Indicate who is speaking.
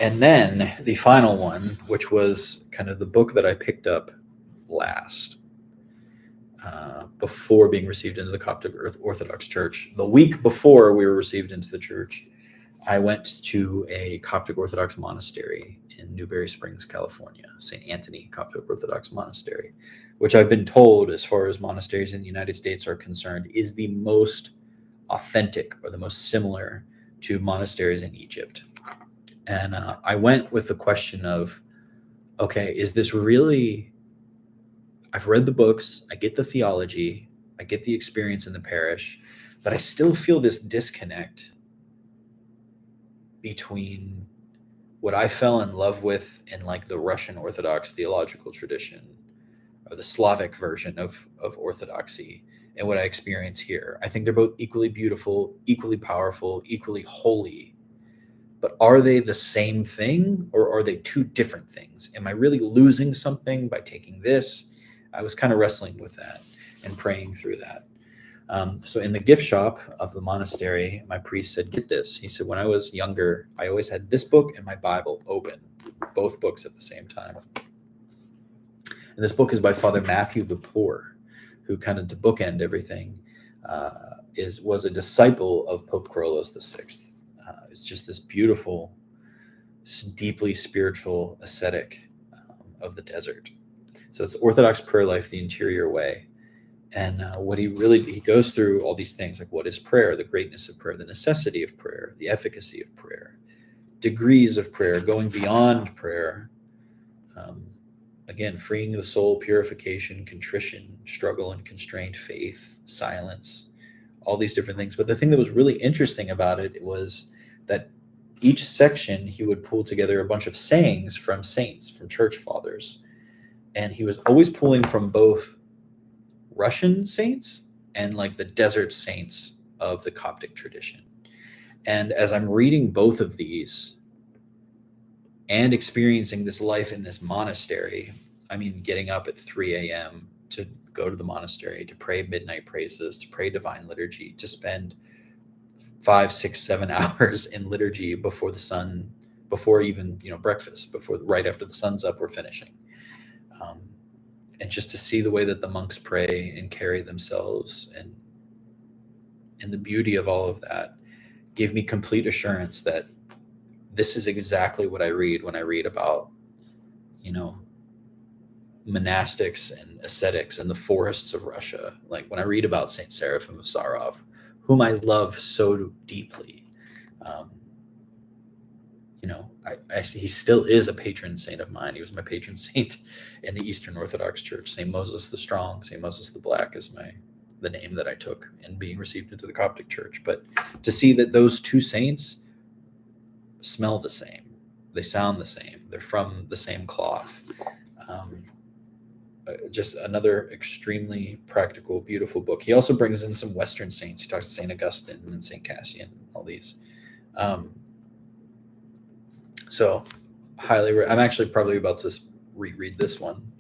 Speaker 1: And then the final one, which was kind of the book that I picked up last, before being received into the Coptic Orthodox Church. The week before we were received into the church, I went to a Coptic Orthodox monastery in Newberry Springs, California, St. Anthony Coptic Orthodox Monastery, which I've been told, as far as monasteries in the United States are concerned, is the most authentic or the most similar to monasteries in Egypt. And I went with the question of, okay, is this really, I've read the books, I get the theology, I get the experience in the parish, but I still feel this disconnect between what I fell in love with in like the Russian Orthodox theological tradition, or the Slavic version of Orthodoxy, and what I experience here. I think they're both equally beautiful, equally powerful, equally holy. But are they the same thing, or are they two different things? Am I really losing something by taking this? I was kind of wrestling with that and praying through that. So in the gift shop of the monastery, my priest said, get this. He said, when I was younger, I always had this book and my Bible open, both books at the same time. And this book is by Father Matthew the Poor, who kind of, to bookend everything, was a disciple of Pope Kyrillos VI. It's just this beautiful, deeply spiritual ascetic of the desert. So it's Orthodox prayer life, the interior way. And what he goes through all these things, like what is prayer, the greatness of prayer, the necessity of prayer, the efficacy of prayer, degrees of prayer, going beyond prayer. Again, freeing the soul, purification, contrition, struggle and constrained faith, silence, all these different things. But the thing that was really interesting about it was that each section he would pull together a bunch of sayings from saints, from church fathers. And he was always pulling from both Russian saints and like the desert saints of the Coptic tradition. And as I'm reading both of these and experiencing this life in this monastery, I mean, getting up at 3 a.m. to go to the monastery, to pray midnight praises, to pray divine liturgy, to spend 5, 6, 7 hours in liturgy before even, breakfast, right after the sun's up, we're finishing. And just to see the way that the monks pray and carry themselves, and the beauty of all of that gave me complete assurance that this is exactly what I read when I read about, monastics and ascetics in the forests of Russia. Like when I read about Saint Seraphim of Sarov, whom I love so deeply. He still is a patron saint of mine. He was my patron saint in the Eastern Orthodox Church. St. Moses the Strong, St. Moses the Black is the name that I took in being received into the Coptic Church. But to see that those two saints smell the same, they sound the same, they're from the same cloth. Just another extremely practical, beautiful book. He also brings in some Western saints. He talks to St. Augustine and St. Cassian, all these. So I'm actually probably about to reread this one